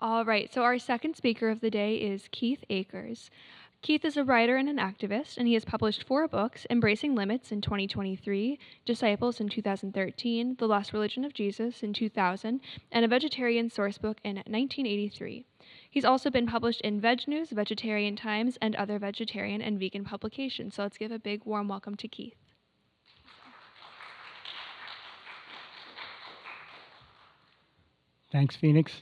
All right, so our second speaker of the day is Keith Akers. Keith is a writer and an activist, and he has published 4 books: Embracing Limits in 2023, Disciples in 2013, The Lost Religion of Jesus in 2000, and A Vegetarian Sourcebook in 1983. He's also been published in VegNews, Vegetarian Times, and other vegetarian and vegan publications. So let's give a big warm welcome to Keith. Thanks, Phoenix.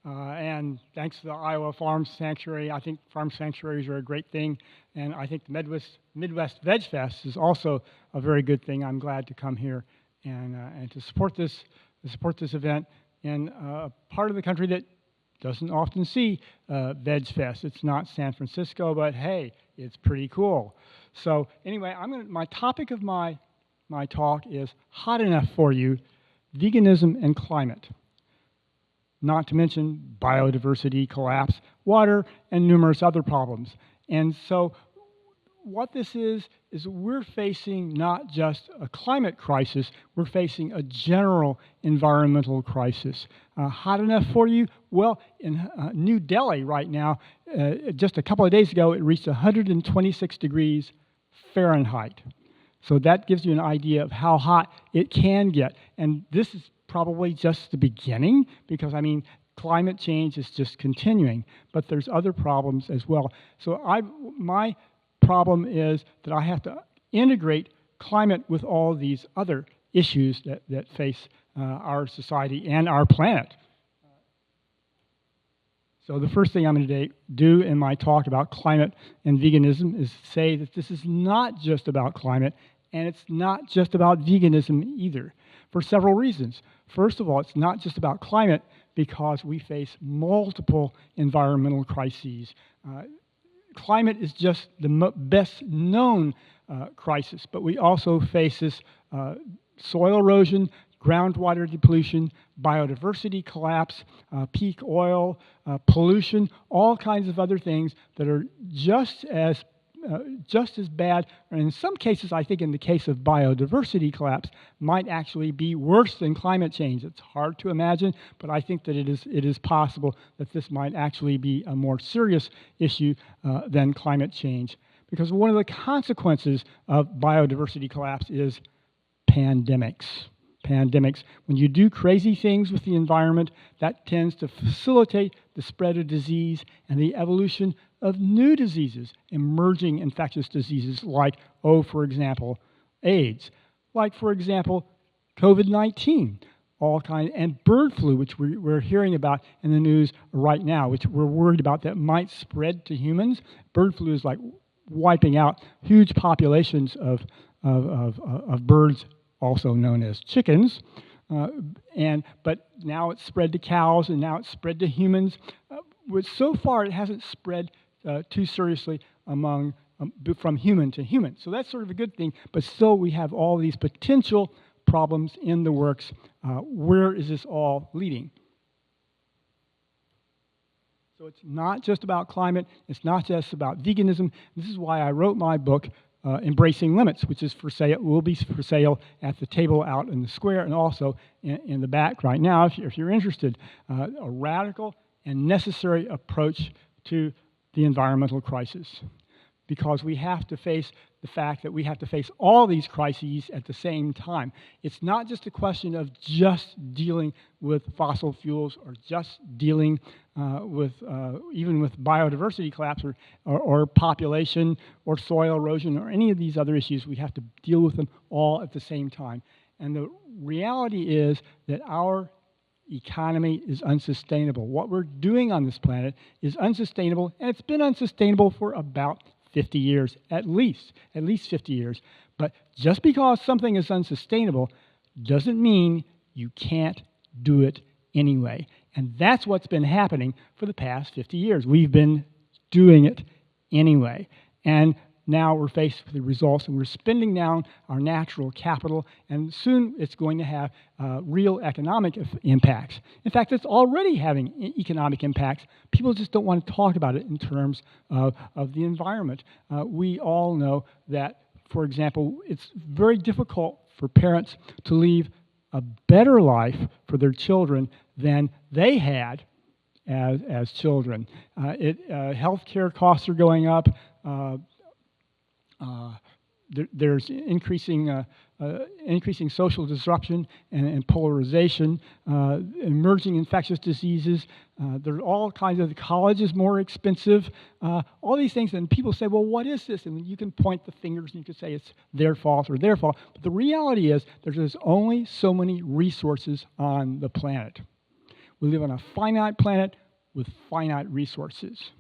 And thanks to the Iowa Farm Sanctuary. I think farm sanctuaries are a great thing. And I think the Midwest VegFest is also a very good thing. I'm glad to come here and to support this event in a part of the country that doesn't often see VegFest. It's not San Francisco, but hey, it's pretty cool. So anyway, my topic of my talk is hot enough for you, veganism and climate. Not to mention biodiversity collapse, water, and numerous other problems. And so what this is we're facing not just a climate crisis, we're facing a general environmental crisis. Hot enough for you? Well, in New Delhi right now, just a couple of days ago, it reached 126 degrees Fahrenheit. So that gives you an idea of how hot it can get. And this is probably just the beginning, because, I mean, climate change is just continuing, but there's other problems as well. So my problem is that I have to integrate climate with all these other issues that face our society and our planet. So the first thing I'm going to do in my talk about climate and veganism is say that this is not just about climate, and it's not just about veganism either, for several reasons. First of all, it's not just about climate because we face multiple environmental crises. Climate is just the best known crisis, but we also face this soil erosion, groundwater depletion, biodiversity collapse, peak oil, pollution, all kinds of other things that are just as bad, and in some cases, I think in the case of biodiversity collapse, might actually be worse than climate change. It's hard to imagine, but I think that it is possible that this might actually be a more serious issue than climate change. Because one of the consequences of biodiversity collapse is pandemics. When you do crazy things with the environment, that tends to facilitate the spread of disease and the evolution of new diseases, emerging infectious diseases like, for example, AIDS, like, for example, COVID-19, and bird flu, which we're hearing about in the news right now, which we're worried about that might spread to humans. Bird flu is like wiping out huge populations of birds, also known as chickens, but now it's spread to cows, and now it's spread to humans. So far, it hasn't spread too seriously from human to human. So that's sort of a good thing, but still we have all these potential problems in the works. Where is this all leading? So it's not just about climate, it's not just about veganism. This is why I wrote my book, Embracing Limits, which is for sale, will be for sale at the table out in the square and also in the back right now, if you're interested. A radical and necessary approach to the environmental crisis, because we have to face the fact that we have to face all these crises at the same time. It's not just a question of just dealing with fossil fuels or just dealing even with biodiversity collapse or population or soil erosion or any of these other issues. We have to deal with them all at the same time. And the reality is that our economy is unsustainable. What we're doing on this planet is unsustainable, and it's been unsustainable for about 50 years, at least 50 years. But just because something is unsustainable doesn't mean you can't do it anyway. And that's what's been happening for the past 50 years. We've been doing it anyway. And now we're faced with the results, and we're spending down our natural capital, and soon it's going to have real economic impacts. In fact, it's already having economic impacts. People just don't want to talk about it in terms of the environment. We all know that, for example, it's very difficult for parents to leave a better life for their children than they had as children. Healthcare costs are going up. There's increasing social disruption and polarization, emerging infectious diseases. There are all kinds of, college is more expensive, all these things. And people say, well, what is this? And you can point the fingers and you can say it's their fault or their fault. But the reality is there's only so many resources on the planet. We live on a finite planet with finite resources.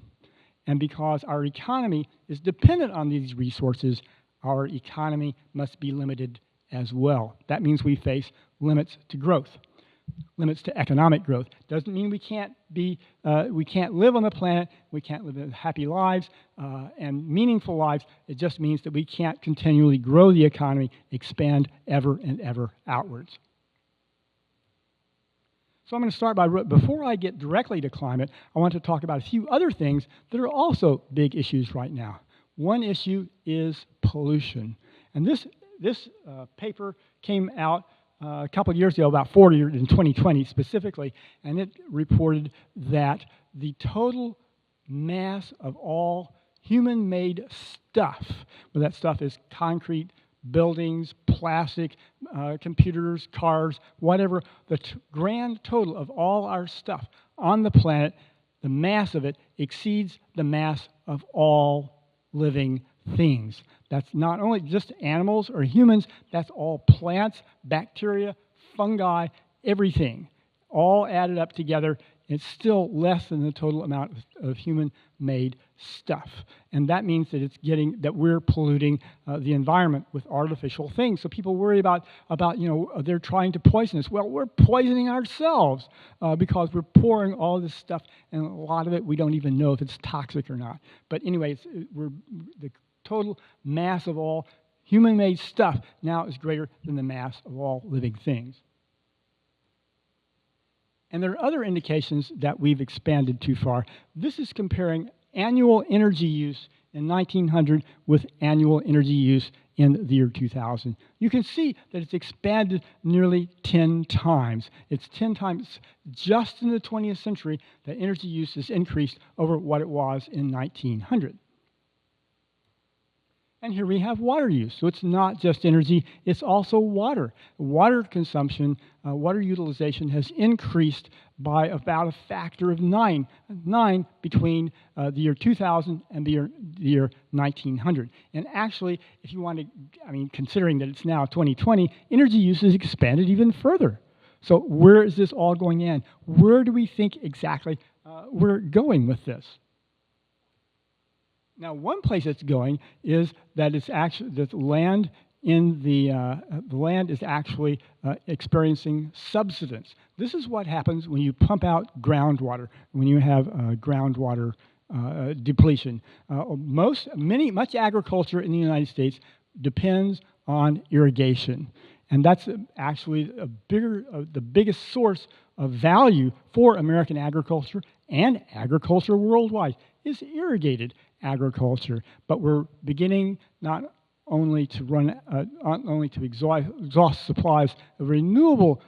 And because our economy is dependent on these resources, our economy must be limited as well. That means we face limits to growth, limits to economic growth. Doesn't mean we can't live on the planet, we can't live happy lives and meaningful lives. It just means that we can't continually grow the economy, expand ever and ever outwards. So I'm going to start by, before I get directly to climate, I want to talk about a few other things that are also big issues right now. One issue is pollution. And this paper came out a couple of years ago, about 40 in 2020 specifically, and it reported that the total mass of all human-made stuff, well, that stuff is concrete, buildings, plastic, computers, cars, whatever, the grand total of all our stuff on the planet, the mass of it exceeds the mass of all living things. That's not only just animals or humans, that's all plants, bacteria, fungi, everything, all added up together. It's still less than the total amount of human-made stuff. And that means that we're polluting the environment with artificial things. So people worry about they're trying to poison us. Well, we're poisoning ourselves because we're pouring all this stuff, and a lot of it we don't even know if it's toxic or not. But anyway, the total mass of all human-made stuff now is greater than the mass of all living things. And there are other indications that we've expanded too far. This is comparing annual energy use in 1900 with annual energy use in the year 2000. You can see that it's expanded nearly 10 times. It's 10 times just in the 20th century that energy use has increased over what it was in 1900. And here we have water use. So it's not just energy, it's also water. Water consumption, water utilization has increased by about a factor of 9 between the year 2000 and the year 1900. And actually, if you want to, considering that it's now 2020, energy use has expanded even further. So where is this all going in? Where do we think exactly we're going with this? Now, one place it's going is that it's actually that land in the land is actually experiencing subsidence. This is what happens when you pump out groundwater, when you have groundwater depletion. Much agriculture in the United States depends on irrigation, and that's actually the biggest source of value for American agriculture and agriculture worldwide is irrigated agriculture. But we're beginning not only to exhaust supplies of renewable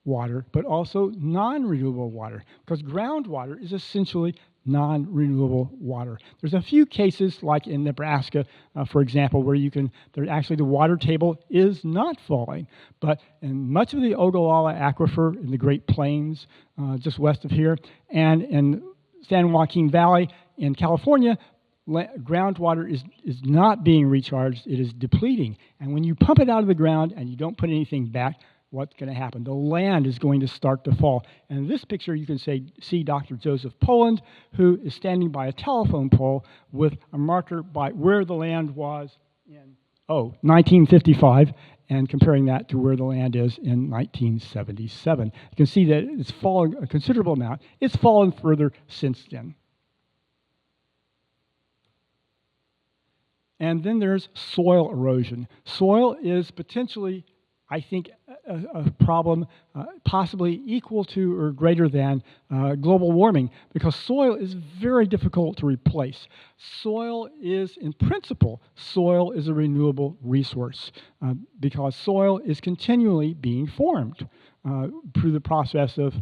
water, but also non-renewable water, because groundwater is essentially non-renewable water. There's a few cases, like in Nebraska, for example, where the water table is not falling. But in much of the Ogallala Aquifer in the Great Plains, just west of here, and in San Joaquin Valley in California, groundwater is not being recharged, it is depleting. And when you pump it out of the ground and you don't put anything back, what's going to happen? The land is going to start to fall. And in this picture, you can see Dr. Joseph Poland, who is standing by a telephone pole with a marker by where the land was in 1955, and comparing that to where the land is in 1977. You can see that it's fallen a considerable amount. It's fallen further since then. And then there's soil erosion. Soil is potentially, I think, a problem possibly equal to or greater than global warming, because soil is very difficult to replace. Soil is, in principle, soil is a renewable resource because soil is continually being formed through the process of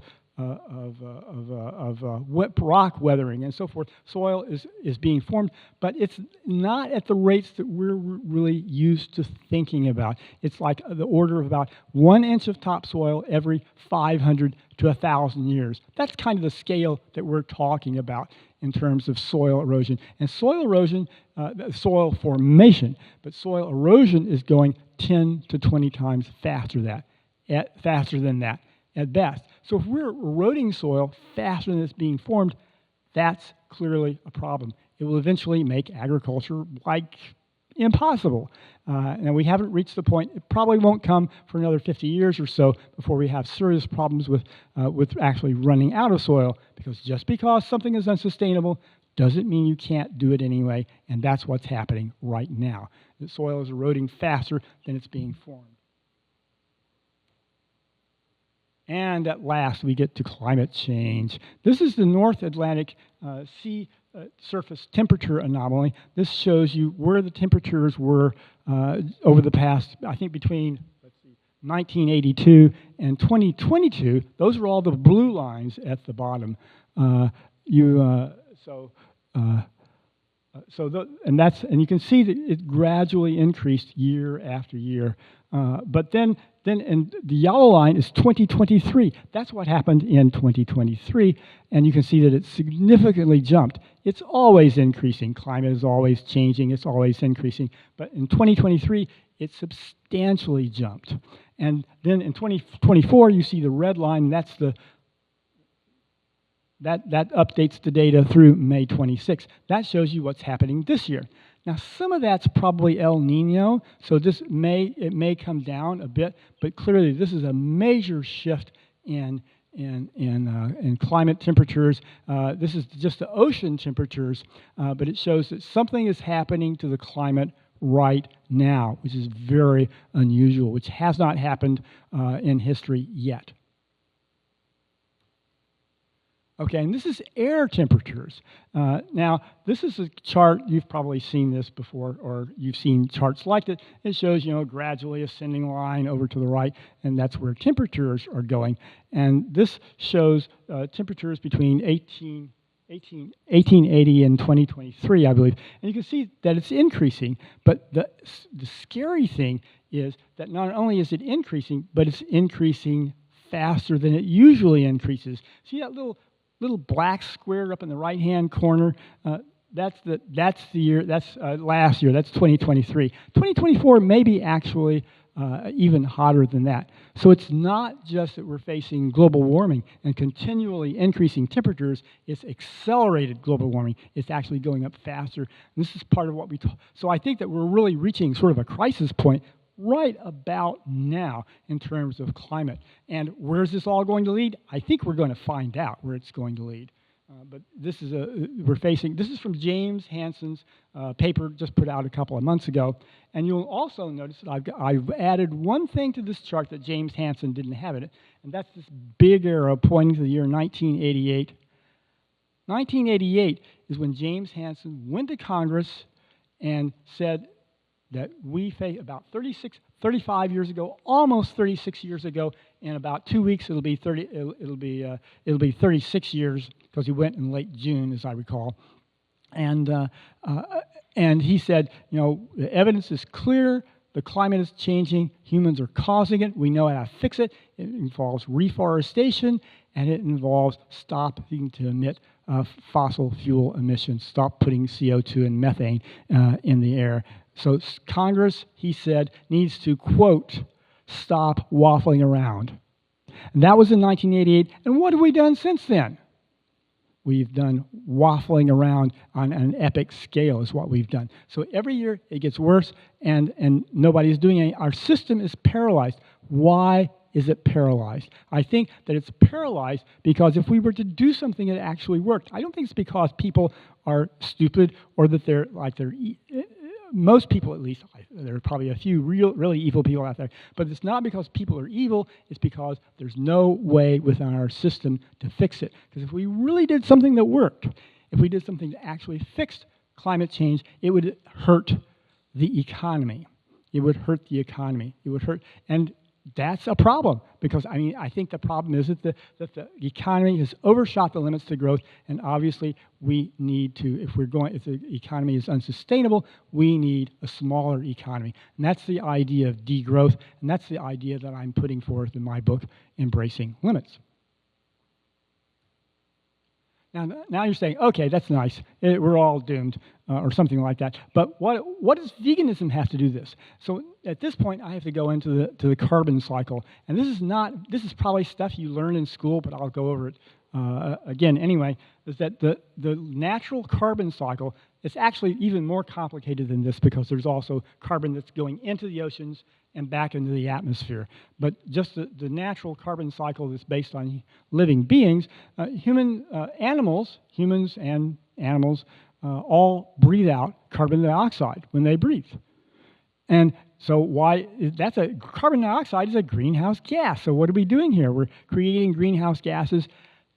rock weathering and so forth. Soil is being formed, but it's not at the rates that we're really used to thinking about. It's like the order of about 1 inch of topsoil every 500 to 1,000 years. That's kind of the scale that we're talking about in terms of soil erosion. And soil erosion, soil formation, but soil erosion is going 10 to 20 times faster than that at best. So if we're eroding soil faster than it's being formed, that's clearly a problem. It will eventually make agriculture impossible. And we haven't reached the point. It probably won't come for another 50 years or so before we have serious problems with actually running out of soil, because just because something is unsustainable doesn't mean you can't do it anyway, and that's what's happening right now. The soil is eroding faster than it's being formed. And at last, we get to climate change. This is the North Atlantic sea surface temperature anomaly. This shows you where the temperatures were over the past, I think, between 1982 and 2022. Those are all the blue lines at the bottom. And you can see that it gradually increased year after year. But then and the yellow line is 2023. That's what happened in 2023, and you can see that it significantly jumped. It's always increasing. Climate is always changing. It's always increasing. But in 2023, it substantially jumped. And then in 2024, you see the red line. That's that updates the data through May 26. That shows you what's happening this year. Now, some of that's probably El Nino, so it may come down a bit, but clearly this is a major shift in climate temperatures. This is just the ocean temperatures, but it shows that something is happening to the climate right now, which is very unusual, which has not happened in history yet. Okay, and this is air temperatures. Now, this is a chart, you've probably seen this before, or you've seen charts like it. It shows, gradually ascending line over to the right, and that's where temperatures are going. And this shows temperatures between 1880 and 2023, I believe. And you can see that it's increasing, but the scary thing is that not only is it increasing, but it's increasing faster than it usually increases. See that little black square up in the right-hand corner? That's last year. That's 2023. 2024 may be actually even hotter than that. So it's not just that we're facing global warming and continually increasing temperatures. It's accelerated global warming. It's actually going up faster. And this is part of what we talk. So I think that we're really reaching sort of a crisis point right about now in terms of climate. And where's this all going to lead? I think we're going to find out where it's going to lead. But this is this is from James Hansen's paper just put out a couple of months ago. And you'll also notice that I've added one thing to this chart that James Hansen didn't have in it, and that's this big arrow pointing to the year 1988. 1988 is when James Hansen went to Congress and said that we face about 35 years ago, almost 36 years ago. In about 2 weeks, it'll be 36 years, because he went in late June, as I recall. And he said, the evidence is clear. The climate is changing. Humans are causing it. We know how to fix it. It involves reforestation, and it involves stopping to emit fossil fuel emissions, stop putting CO2 and methane in the air. So Congress, he said, needs to, quote, stop waffling around. And that was in 1988. And what have we done since then? We've done waffling around on an epic scale is what we've done. So every year it gets worse, and nobody's doing anything. Our system is paralyzed. Why is it paralyzed? I think that it's paralyzed because if we were to do something that actually worked, I don't think it's because people are stupid or that they're most people, at least, there are probably a few really evil people out there, but it's not because people are evil. It's because there's no way within our system to fix it. Because if we really did something that worked, if we did something that actually fixed climate change, it would hurt the economy. It would hurt the economy. It would hurt. And that's a problem because, I think the problem is that the economy has overshot the limits to growth, and obviously we need to, if the economy is unsustainable, we need a smaller economy. And that's the idea of degrowth, and that's the idea that I'm putting forth in my book, Embracing Limits. Now you're saying, okay, that's nice. We're all doomed, or something like that. But what does veganism have to do this? So at this point, I have to go into the carbon cycle, and this is probably stuff you learn in school, but I'll go over it again anyway. Is that the natural carbon cycle is actually even more complicated than this because there's also carbon that's going into the oceans and back into the atmosphere. But just the natural carbon cycle that's based on living beings, humans and animals all breathe out carbon dioxide when they breathe. And so carbon dioxide is a greenhouse gas. So what are we doing here? We're creating greenhouse gases.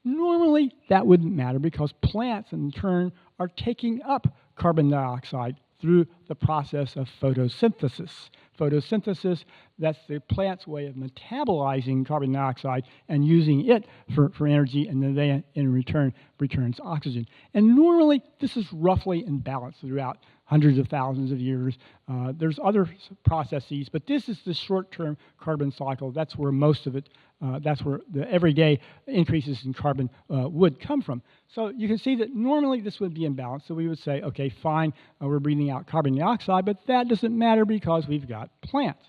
Normally, that wouldn't matter because plants, in turn, are taking up carbon dioxide through the process of photosynthesis. Photosynthesis, that's the plant's way of metabolizing carbon dioxide and using it for energy, and then they, in return, returns oxygen. And normally, this is roughly in balance throughout hundreds of thousands of years. There's other processes, but this is the short-term carbon cycle. That's where most of it, that's where the everyday increases in carbon would come from. So you can see that normally this would be in balance. So we would say, okay, fine, we're breathing out carbon dioxide, but that doesn't matter because we've got plants.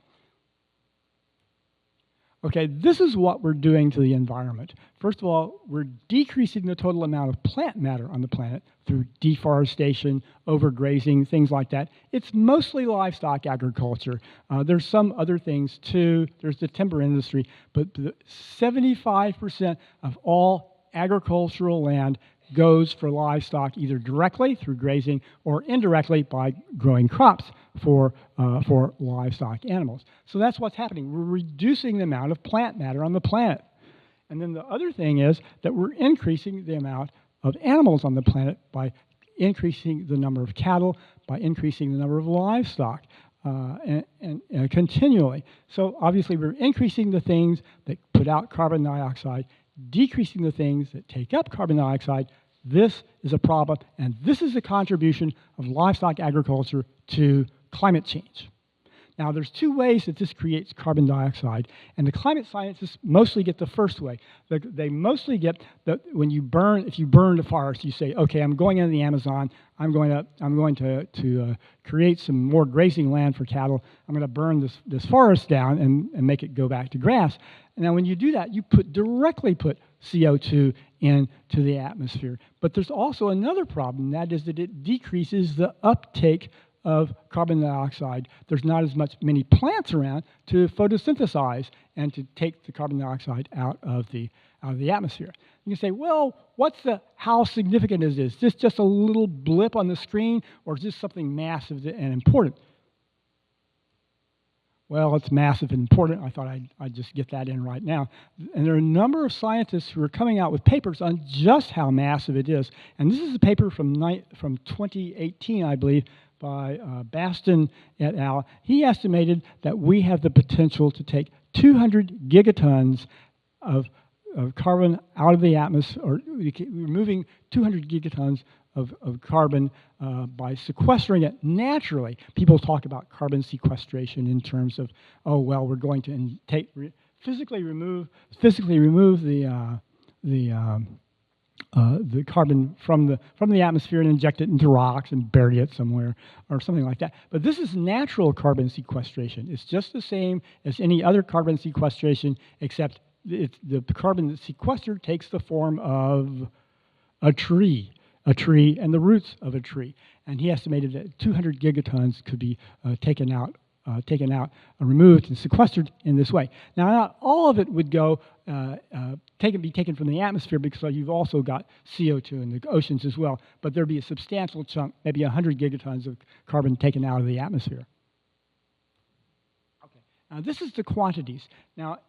Okay, this is what we're doing to the environment. First of all, we're decreasing the total amount of plant matter on the planet through deforestation, overgrazing, things like that. It's mostly livestock agriculture. There's some other things too. There's the timber industry, but 75% of all agricultural land goes for livestock either directly through grazing or indirectly by growing crops for livestock animals. So that's what's happening. We're reducing the amount of plant matter on the planet. And then the other thing is that we're increasing the amount of animals on the planet by increasing the number of cattle, by increasing the number of livestock, and continually. So obviously we're increasing the things that put out carbon dioxide, decreasing the things that take up carbon dioxide. This is a problem, and this is a contribution of livestock agriculture to climate change. Now, there's two ways that this creates carbon dioxide, and the climate scientists mostly get the first way. They mostly get that when you burn, if you burn the forest, you say, okay, I'm going into the Amazon, I'm going to create some more grazing land for cattle. I'm going to burn this forest down and make it go back to grass. And now, when you do that, you directly put CO2 into the atmosphere. But there's also another problem, that is that it decreases the uptake of carbon dioxide. There's not as many plants around to photosynthesize and to take the carbon dioxide out of the atmosphere. You can say, well, how significant is this? Is this just a little blip on the screen, or is this something massive and important? Well, it's massive and important. I thought I'd just get that in right now. And there are a number of scientists who are coming out with papers on just how massive it is. And this is a paper from 2018, I believe, by Baston et al. He estimated that we have the potential to take 200 gigatons of carbon out of the atmosphere, or removing 200 gigatons of carbon by sequestering it naturally. People talk about carbon sequestration in terms of, oh, well, we're going to physically remove the carbon from the atmosphere and inject it into rocks and bury it somewhere or something like that. But this is natural carbon sequestration. It's just the same as any other carbon sequestration, except the carbon that's sequestered takes the form of a tree and the roots of a tree. And he estimated that 200 gigatons could be taken out, removed, and sequestered in this way. Now, not all of it would go be taken from the atmosphere, because you've also got CO2 in the oceans as well. But there'd be a substantial chunk, maybe 100 gigatons of carbon taken out of the atmosphere. Okay. Now, this is the quantities. Now,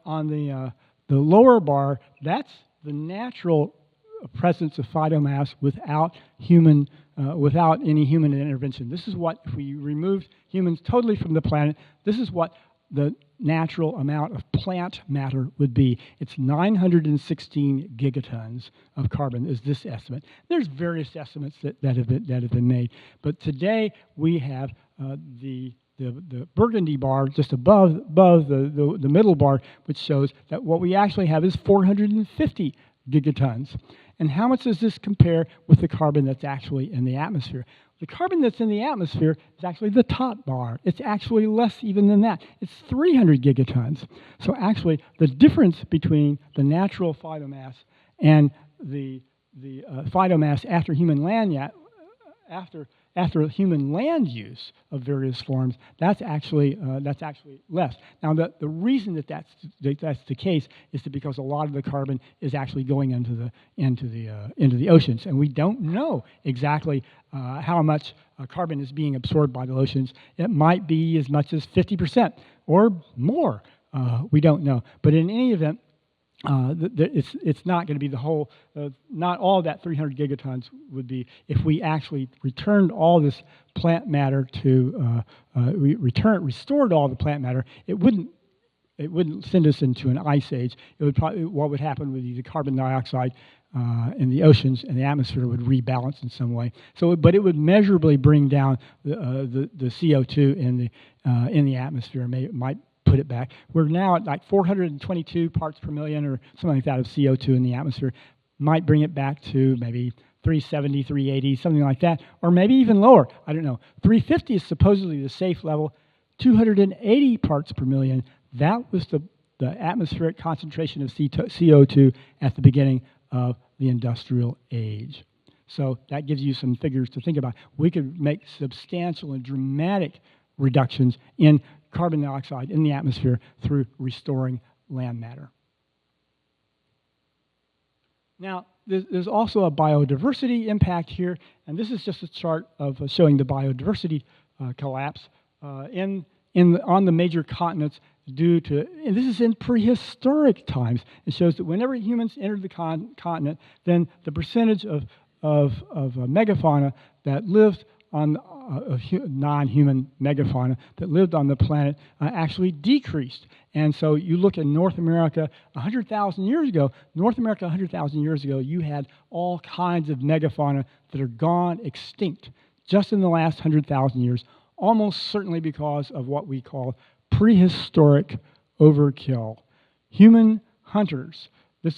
on the lower bar, that's the natural presence of phytomass without any human intervention. This is what, if we removed humans totally from the planet, this is what the natural amount of plant matter would be. It's 916 gigatons of carbon is this estimate. There's various estimates that have been made, but today we have the burgundy bar just above the middle bar, which shows that what we actually have is 450 gigatons. And how much does this compare with the carbon that's actually in the atmosphere? The carbon that's in the atmosphere is actually the top bar. It's actually less even than that. It's 300 gigatons. So actually, the difference between the natural phytomass and the phytomass after human land use of various forms, that's actually less. Now, the reason that's the case is because a lot of the carbon is actually going into the oceans, and we don't know exactly how much carbon is being absorbed by the oceans. It might be as much as 50% or more. We don't know, but in any event, it's not going to be the whole, not all that 300 gigatons would be if we actually returned all this plant matter to, restored all the plant matter. It wouldn't send us into an ice age. It would probably, what would happen would be the carbon dioxide in the oceans and the atmosphere would rebalance in some way. So, but it would measurably bring down the CO2 in the atmosphere. Might put it back. We're now at like 422 parts per million or something like that of CO2 in the atmosphere. Might bring it back to maybe 370, 380, something like that, or maybe even lower. I don't know. 350 is supposedly the safe level. 280 parts per million, that was the atmospheric concentration of CO2 at the beginning of the industrial age. So that gives you some figures to think about. We could make substantial and dramatic reductions in carbon dioxide in the atmosphere through restoring land matter. Now, there's also a biodiversity impact here, and this is just a chart of showing the biodiversity collapse on the major continents due to, and this is in prehistoric times. It shows that whenever humans entered the continent, then the percentage of megafauna that lived on non-human megafauna that lived on the planet actually decreased. And so you look at North America 100,000 years ago, you had all kinds of megafauna that are gone extinct just in the last 100,000 years, almost certainly because of what we call prehistoric overkill. Human hunters. We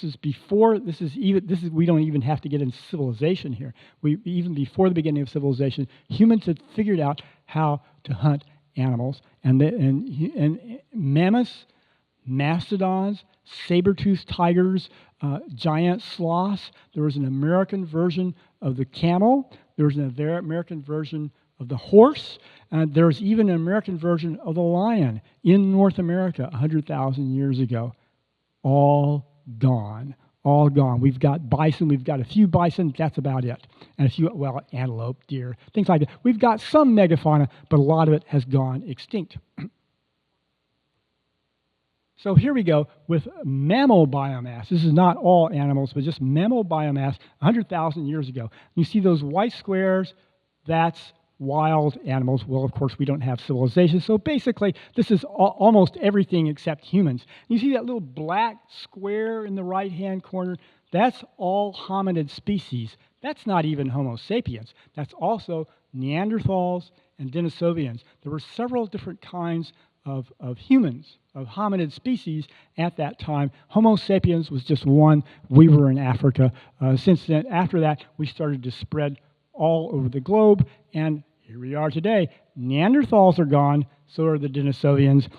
don't even have to get into civilization here. Even before the beginning of civilization, humans had figured out how to hunt animals, and mammoths, mastodons, saber-toothed tigers, giant sloths. There was an American version of the camel. There was an American version of the horse. There was even an American version of the lion in North America 100,000 years ago. All gone. We've got bison, we've got a few bison, that's about it. And a few, well, antelope, deer, things like that. We've got some megafauna, but a lot of it has gone extinct. So here we go with mammal biomass. This is not all animals, but just mammal biomass 100,000 years ago. You see those white squares, that's wild animals. Well, of course, we don't have civilization, so basically this is almost everything except humans. You see that little black square in the right-hand corner? That's all hominid species. That's not even Homo sapiens. That's also Neanderthals and Denisovians. There were several different kinds of humans, of hominid species at that time. Homo sapiens was just one. We were in Africa. Since then, after that, we started to spread all over the globe, and here we are today. Neanderthals are gone, so are the Denisovians,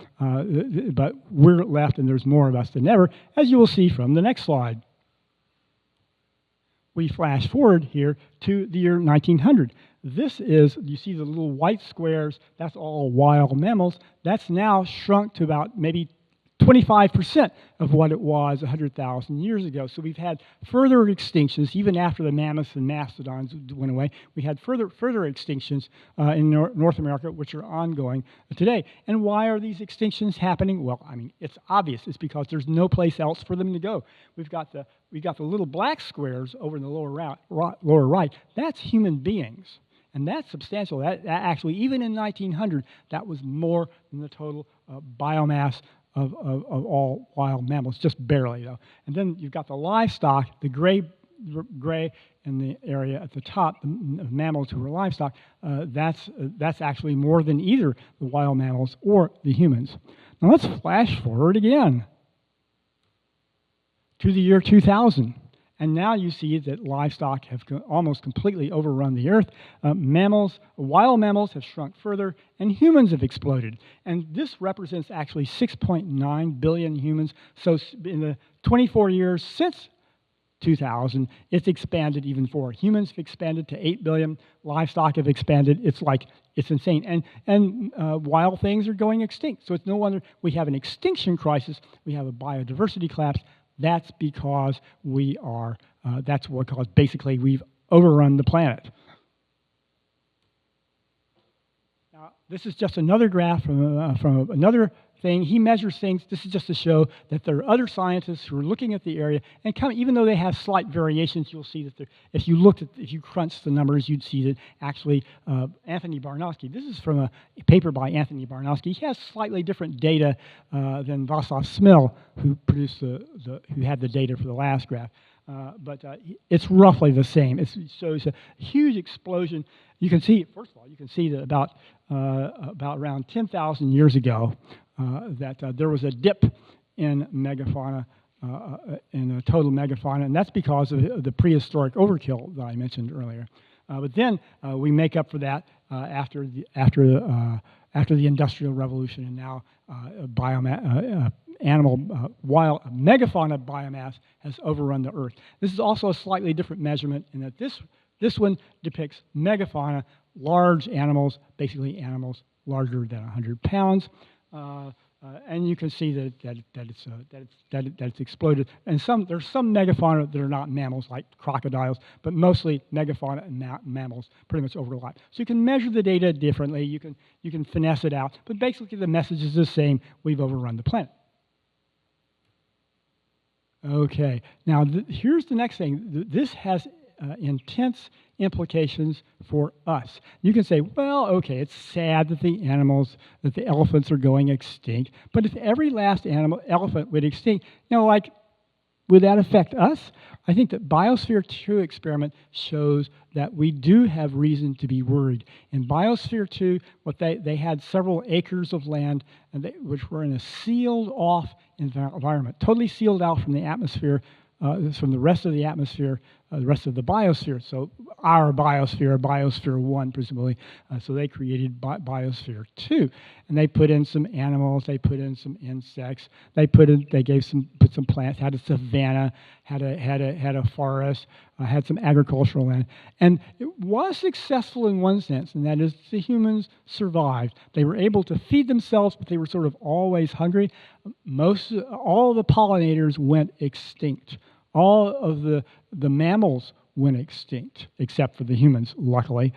but we're left, and there's more of us than ever, as you will see from the next slide. We flash forward here to the year 1900. This is, you see the little white squares, that's all wild mammals. That's now shrunk to about maybe 25% of what it was 100,000 years ago. So we've had further extinctions, even after the mammoths and mastodons went away. We had further extinctions in North America, which are ongoing today. And why are these extinctions happening? Well, I mean, it's obvious. It's because there's no place else for them to go. We've got the little black squares over in the lower right. That's human beings. And that's substantial. That actually, even in 1900, that was more than the total biomass of all wild mammals, just barely, though. And then you've got the livestock, the gray in the area at the top, the mammals who were livestock. That's actually more than either the wild mammals or the humans. Now let's flash forward again to the year 2000. And now you see that livestock have almost completely overrun the earth. Wild mammals have shrunk further, and humans have exploded. And this represents actually 6.9 billion humans. So in the 24 years since 2000, it's expanded even more. Humans have expanded to 8 billion. Livestock have expanded. It's insane. And wild things are going extinct. So it's no wonder we have an extinction crisis. We have a biodiversity collapse. That's because that's what caused, basically, we've overrun the planet. Now, this is just another graph from another thing. He measures things. This is just to show that there are other scientists who are looking at the area, and even though they have slight variations, you'll see that if you crunch the numbers, you'd see that actually Anthony Barnowski, this is from a paper by Anthony Barnowski. He has slightly different data than Václav Smil, who produced who had the data for the last graph. But it's roughly the same. It shows a huge explosion. You can see, first of all, that about around 10,000 years ago, that there was a dip in megafauna, in total megafauna, and that's because of the prehistoric overkill that I mentioned earlier. But then we make up for that after the Industrial Revolution, and now wild megafauna biomass has overrun the Earth. This is also a slightly different measurement in that this one depicts megafauna, large animals, basically animals larger than 100 pounds. And you can see that it's exploded. And there's some megafauna that are not mammals, like crocodiles, but mostly megafauna and mammals pretty much overlap. So you can measure the data differently. You can finesse it out, but basically the message is the same: we've overrun the planet. Okay, now here's the next thing. This has intense implications for us. You can say, well, okay, it's sad that the elephants are going extinct, but if every last elephant went extinct, would that affect us? I think that Biosphere 2 experiment shows that we do have reason to be worried. In Biosphere 2, they had several acres of land which were in a sealed-off environment, totally sealed out from the atmosphere, from the rest of the atmosphere, the rest of the biosphere. So our biosphere, Biosphere 1, presumably. So they created Biosphere 2, and they put in some animals, they put in some insects, put some plants, had a savanna, had a forest, had some agricultural land, and it was successful in one sense, and that is the humans survived. They were able to feed themselves, but they were sort of always hungry. All the pollinators went extinct. All of the mammals went extinct, except for the humans, luckily.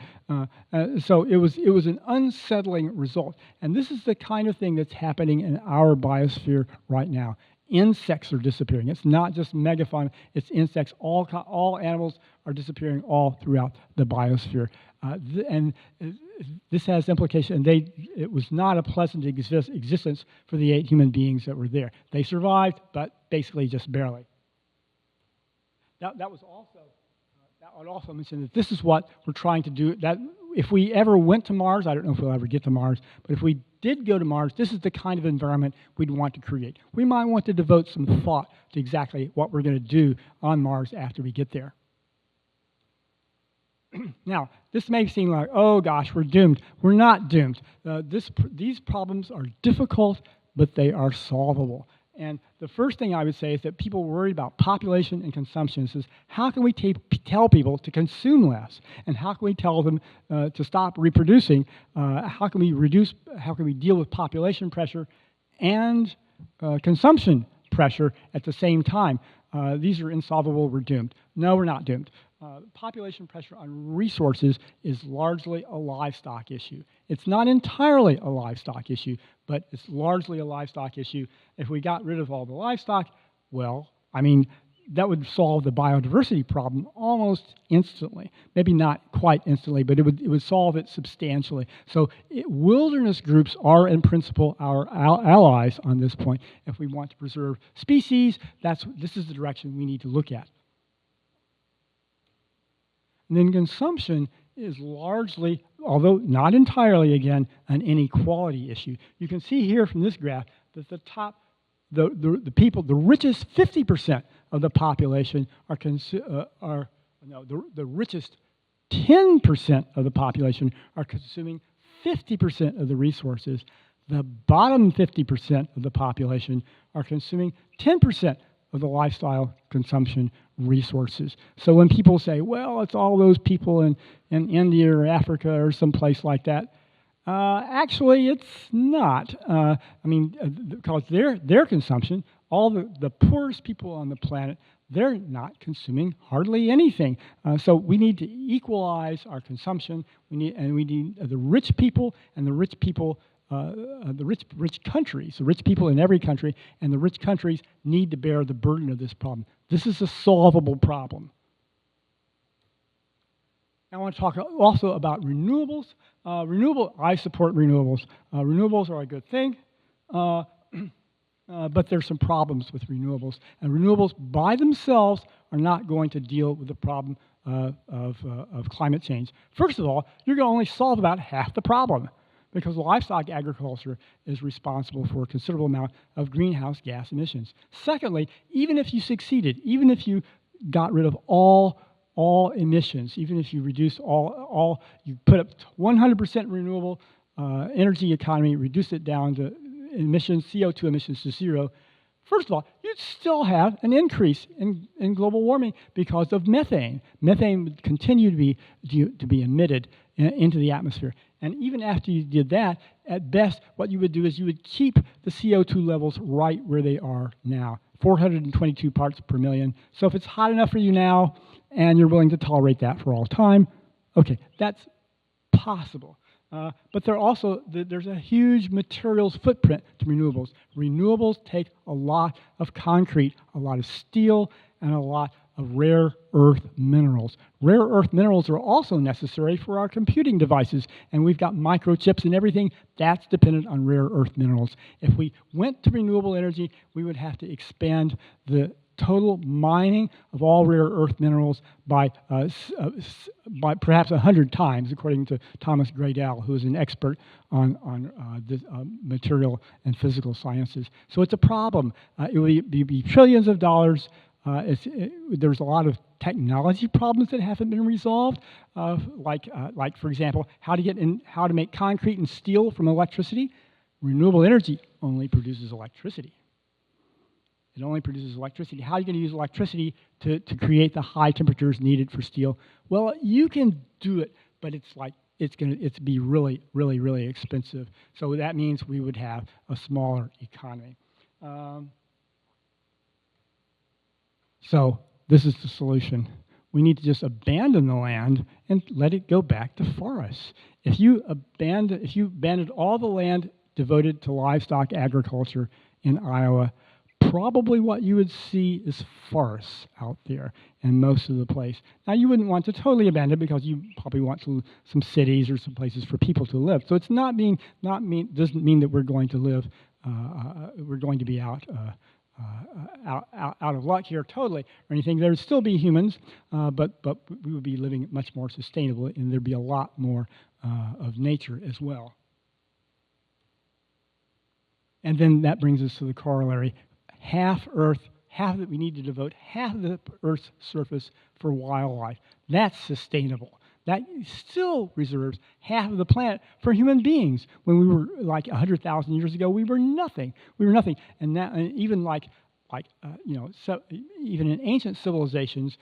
So it was an unsettling result. And this is the kind of thing that's happening in our biosphere right now. Insects are disappearing. It's not just megafauna, it's insects. All animals are disappearing all throughout the biosphere. And this has implications. It was not a pleasant existence for the 8 human beings that were there. They survived, but basically just barely. That would also mention that this is what we're trying to do. That if we ever went to Mars, I don't know if we'll ever get to Mars, but if we did go to Mars, this is the kind of environment we'd want to create. We might want to devote some thought to exactly what we're going to do on Mars after we get there. Now, this may seem like, oh gosh, we're doomed. We're not doomed. These problems are difficult, but they are solvable. And the first thing I would say is that people worry about population and consumption. It says, how can we tell people to consume less? And how can we tell them to stop reproducing? How can we deal with population pressure and consumption pressure at the same time? These are insolvable. We're doomed. No, we're not doomed. Population pressure on resources is largely a livestock issue. It's not entirely a livestock issue, but it's largely a livestock issue. If we got rid of all the livestock, well, that would solve the biodiversity problem almost instantly. Maybe not quite instantly, but it would solve it substantially. So wilderness groups are, in principle, our allies on this point. If we want to preserve species, this is the direction we need to look at. And then consumption is largely, although not entirely, again, an inequality issue. You can see here from this graph that the people, the richest 50% of the population the richest 10% of the population are consuming 50% of the resources. The bottom 50% of the population are consuming 10% of the lifestyle consumption resources. So when people say, well, it's all those people in India or Africa or someplace like that, actually, it's not. Because their consumption, all the poorest people on the planet, they're not consuming hardly anything. So we need to equalize our consumption. We need the rich people and the rich people, the rich countries, the rich people in every country, and the rich countries need to bear the burden of this problem. This is a solvable problem. I want to talk also about renewables. I support renewables. Renewables are a good thing, but there's some problems with renewables. And renewables by themselves are not going to deal with the problem of climate change. First of all, you're going to only solve about half the problem, because livestock agriculture is responsible for a considerable amount of greenhouse gas emissions. Secondly, even if you succeeded, even if you got rid of all emissions, even if you reduce you put up 100% renewable energy economy, reduce it down to emissions, CO2 emissions to zero, first of all, you'd still have an increase in global warming because of methane. Methane would continue to be emitted into the atmosphere. And even after you did that, at best, what you would do is you would keep the CO2 levels right where they are now, 422 parts per million. So if it's hot enough for you now, and you're willing to tolerate that for all time, okay, that's possible. But there's a huge materials footprint to renewables. Renewables take a lot of concrete, a lot of steel, and a lot of rare earth minerals. Rare earth minerals are also necessary for our computing devices, and we've got microchips and everything that's dependent on rare earth minerals. If we went to renewable energy, we would have to expand the total mining of all rare earth minerals by perhaps 100 times, according to Thomas Gradel, who is an expert on this, material and physical sciences. So it's a problem. It would be trillions of dollars. There's a lot of technology problems that haven't been resolved, like for example, how to make concrete and steel from electricity. Renewable energy only produces electricity. It only produces electricity. How are you going to use electricity to create the high temperatures needed for steel? Well, you can do it, but it's be really, really, really expensive. So that means we would have a smaller economy. So this is the solution. We need to just abandon the land and let it go back to forests. If you abandoned all the land devoted to livestock agriculture in Iowa, probably what you would see is forests out there in most of the place. Now, you wouldn't want to totally abandon it because you probably want some cities or some places for people to live. So it's doesn't mean that we're going to live, we're going to be out of luck here totally or anything. There would still be humans, but we would be living much more sustainably, and there'd be a lot more of nature as well. And then that brings us to the corollary. Half that we need to devote half of the Earth's surface for wildlife. That's sustainable. That still reserves half of the planet for human beings. When we were like 100,000 years ago, we were nothing. We were nothing. And now, even even in ancient civilizations,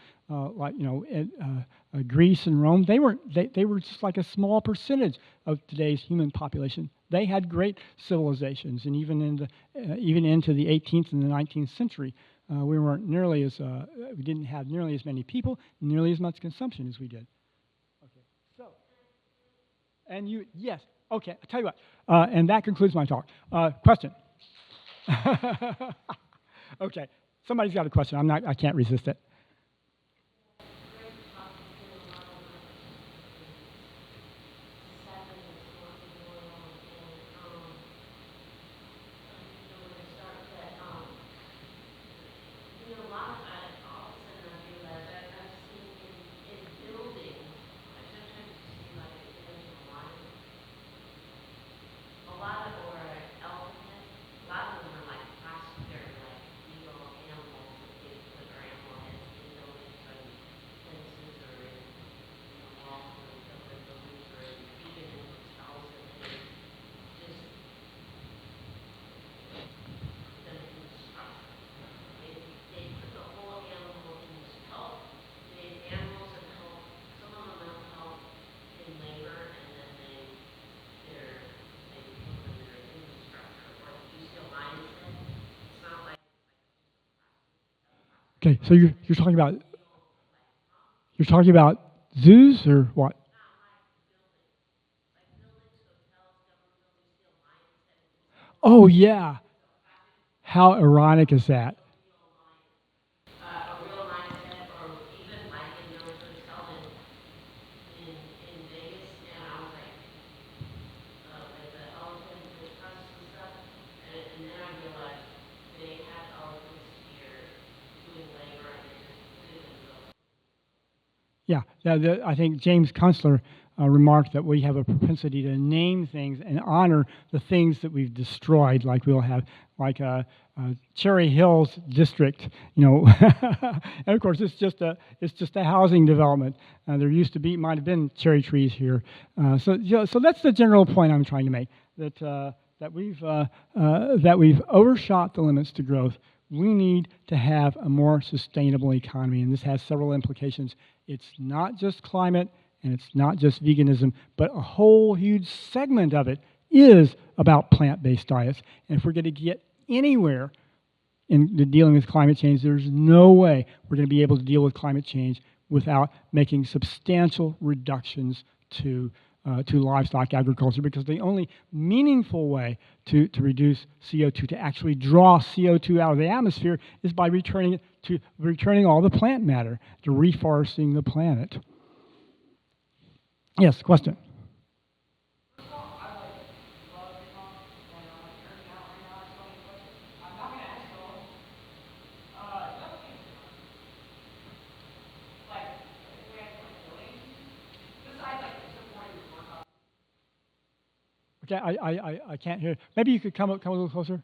Greece and Rome, they were just like a small percentage of today's human population. They had great civilizations, and even into the 18th and the 19th century, we didn't have nearly as many people, nearly as much consumption as we did. Okay, so, yes, okay, I'll tell you what, and that concludes my talk. Question? Okay, Somebody's got a question. I can't resist it. Okay, so you're talking about zoos or what? Oh yeah. How ironic is that? Yeah, I think James Kunstler remarked that we have a propensity to name things and honor the things that we've destroyed, like we'll have, like Cherry Hills District, and of course it's just a housing development. Might have been cherry trees here, so that's the general point I'm trying to make, that we've overshot the limits to growth. We need to have a more sustainable economy, and this has several implications. It's not just climate, and it's not just veganism, but a whole huge segment of it is about plant-based diets. And if we're going to get anywhere in dealing with climate change, there's no way we're going to be able to deal with climate change without making substantial reductions to livestock agriculture, because the only meaningful way to reduce CO2, to actually draw CO2 out of the atmosphere, is by returning all the plant matter, to reforesting the planet. Yes, question. Okay, I can't hear. Maybe you could come a little closer.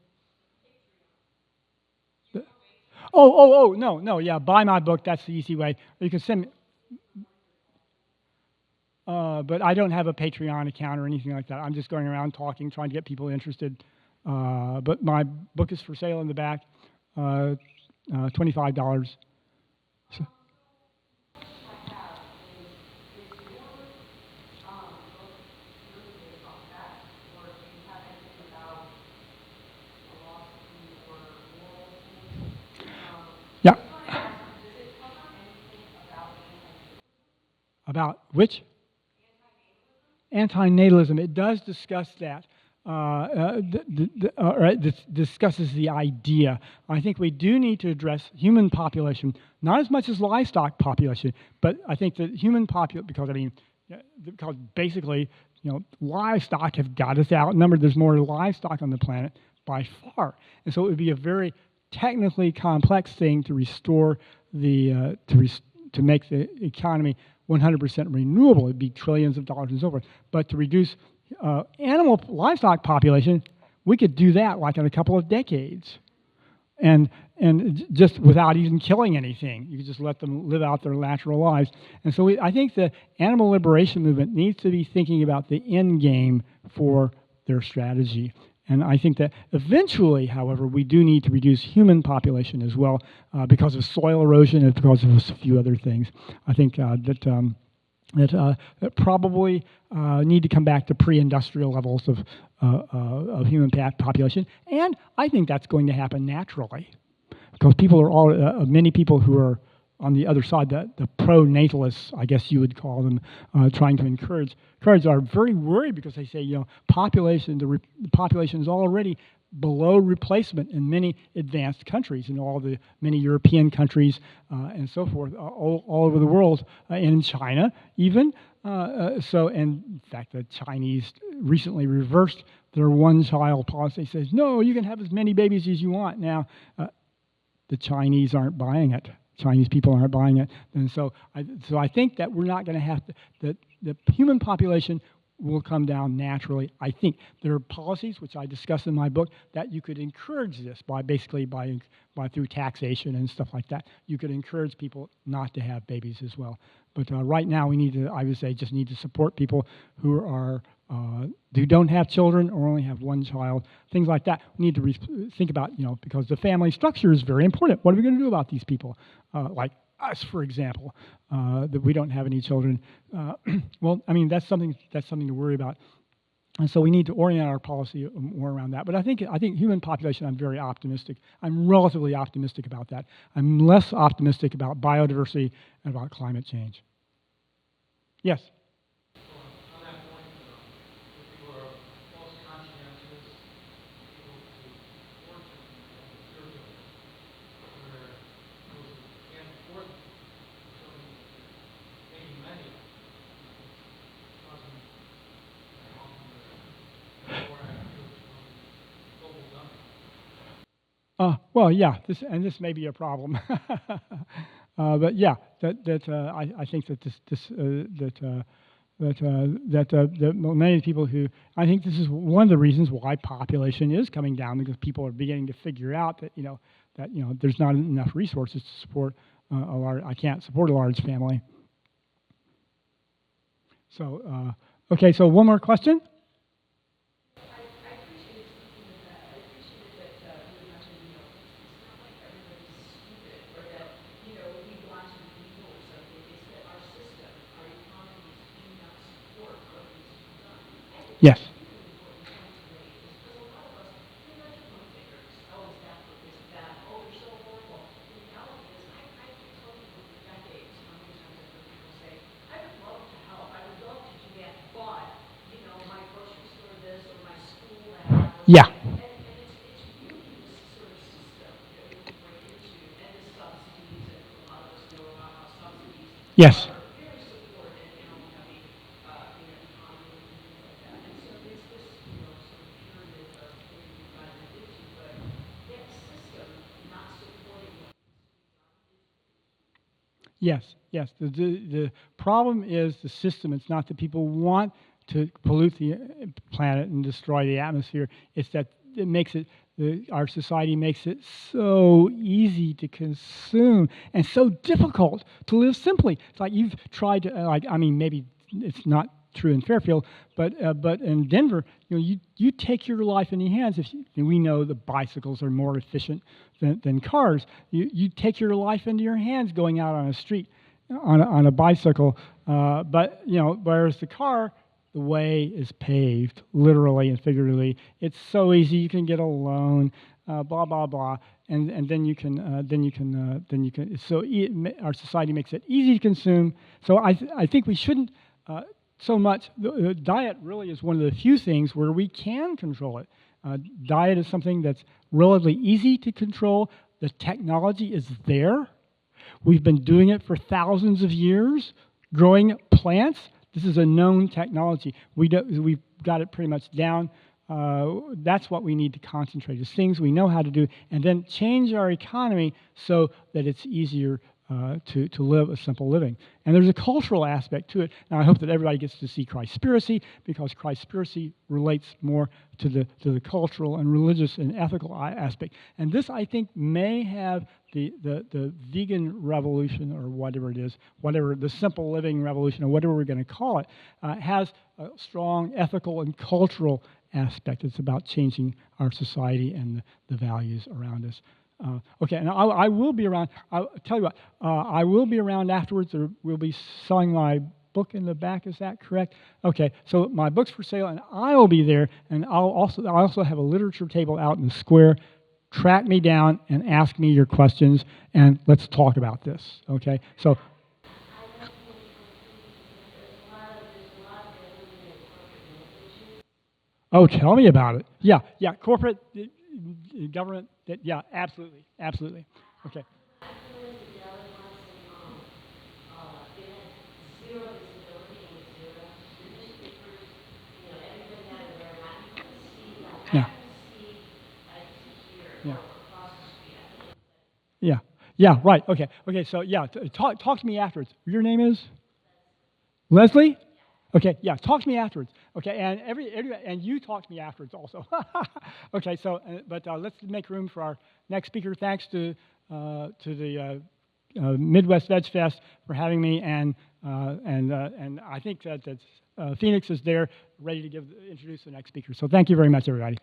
No, yeah, buy my book. That's the easy way. Or you can send me. But I don't have a Patreon account or anything like that. I'm just going around talking, trying to get people interested. But my book is for sale in the back, $25. So. Yeah. About which? Antinatalism. It does discuss that. This discusses the idea. I think we do need to address human population, not as much as livestock population, but I think that human population, because basically, livestock have got us outnumbered. There's more livestock on the planet by far, and so it would be a very technically complex thing to restore to make the economy 100% renewable. It'd be trillions of dollars and so forth. But to reduce livestock population, we could do that like in a couple of decades, and just without even killing anything. You could just let them live out their natural lives. And so I think the animal liberation movement needs to be thinking about the end game for their strategy. And I think that eventually, however, we do need to reduce human population as well, because of soil erosion and because of a few other things. I think that probably need to come back to pre-industrial levels of human population, and I think that's going to happen naturally, because many people who are on the other side, the pro-natalists, I guess you would call them, trying to encourage, are very worried because they say, the population is already below replacement in many advanced countries, in all the many European countries and so forth, all over the world, and in China even. And in fact, the Chinese recently reversed their one-child policy. Says, no, you can have as many babies as you want. Now, the Chinese aren't buying it. Chinese people aren't buying it. And so I think that we're not going to have to, that the human population will come down naturally. I think there are policies, which I discuss in my book, that you could encourage this by through taxation and stuff like that. You could encourage people not to have babies as well. But right now, I would say, just need to support people who don't have children or only have one child, things like that. We need to think about, because the family structure is very important. What are we going to do about these people? Like us, for example, that we don't have any children. Well, I mean, that's something to worry about. And so we need to orient our policy more around that. But I think human population, I'm very optimistic. I'm relatively optimistic about that. I'm less optimistic about biodiversity and about climate change. Yes? On that point, if people are most conscientious, able to afford something like material, where those who can't afford them, children, maybe many, causing more activity from global dumping. Well, yeah, this may be a problem, but yeah, I think that many people who, I think this is one of the reasons why population is coming down, because people are beginning to figure out that there's not enough resources to support I can't support a large family. So okay, so one more question. Yes. Yeah. Yes. Yes. The problem is the system. It's not that people want to pollute the planet and destroy the atmosphere. It's that it makes it, our society makes it so easy to consume and so difficult to live simply. It's like you've tried to, maybe it's not true in Fairfield, but in Denver, you take your life in your hands. We know the bicycles are more efficient than cars. You take your life into your hands going out on a street on a bicycle, but whereas the car, the way is paved, literally and figuratively. It's so easy. You can get a loan, blah blah blah, and then you can. Our society makes it easy to consume. So I think we shouldn't so much. The diet really is one of the few things where we can control it. Diet is something that's relatively easy to control. The technology is there. We've been doing it for thousands of years, growing plants. This is a known technology. We've got it pretty much down. That's what we need to concentrate, is things we know how to do, and then change our economy so that it's easier to live a simple living. And there's a cultural aspect to it. Now, I hope that everybody gets to see Christspiracy, because Christspiracy relates more to the cultural and religious and ethical aspect. And this, I think, may have the vegan revolution, or whatever it is, whatever the simple living revolution, or whatever we're going to call it, has a strong ethical and cultural aspect. It's about changing our society and the values around us. Okay, and I will be around. I'll tell you what, I will be around afterwards. We'll be selling my book in the back. Is that correct? Okay, so my book's for sale, and I'll be there. And I also have a literature table out in the square. Track me down and ask me your questions, and let's talk about this. Okay, so. Oh, tell me about it. Yeah, corporate. government, yeah, absolutely, absolutely. Okay. Yeah. Yeah. Yeah. Yeah. Right. Okay. Okay. So yeah, talk to me afterwards. Your name is Leslie. Okay. Yeah. Talk to me afterwards. Okay. And and you talk to me afterwards also. Okay. So, but let's make room for our next speaker. Thanks to the Midwest VegFest for having me, and I think that Phoenix is there, ready to introduce the next speaker. So thank you very much, everybody.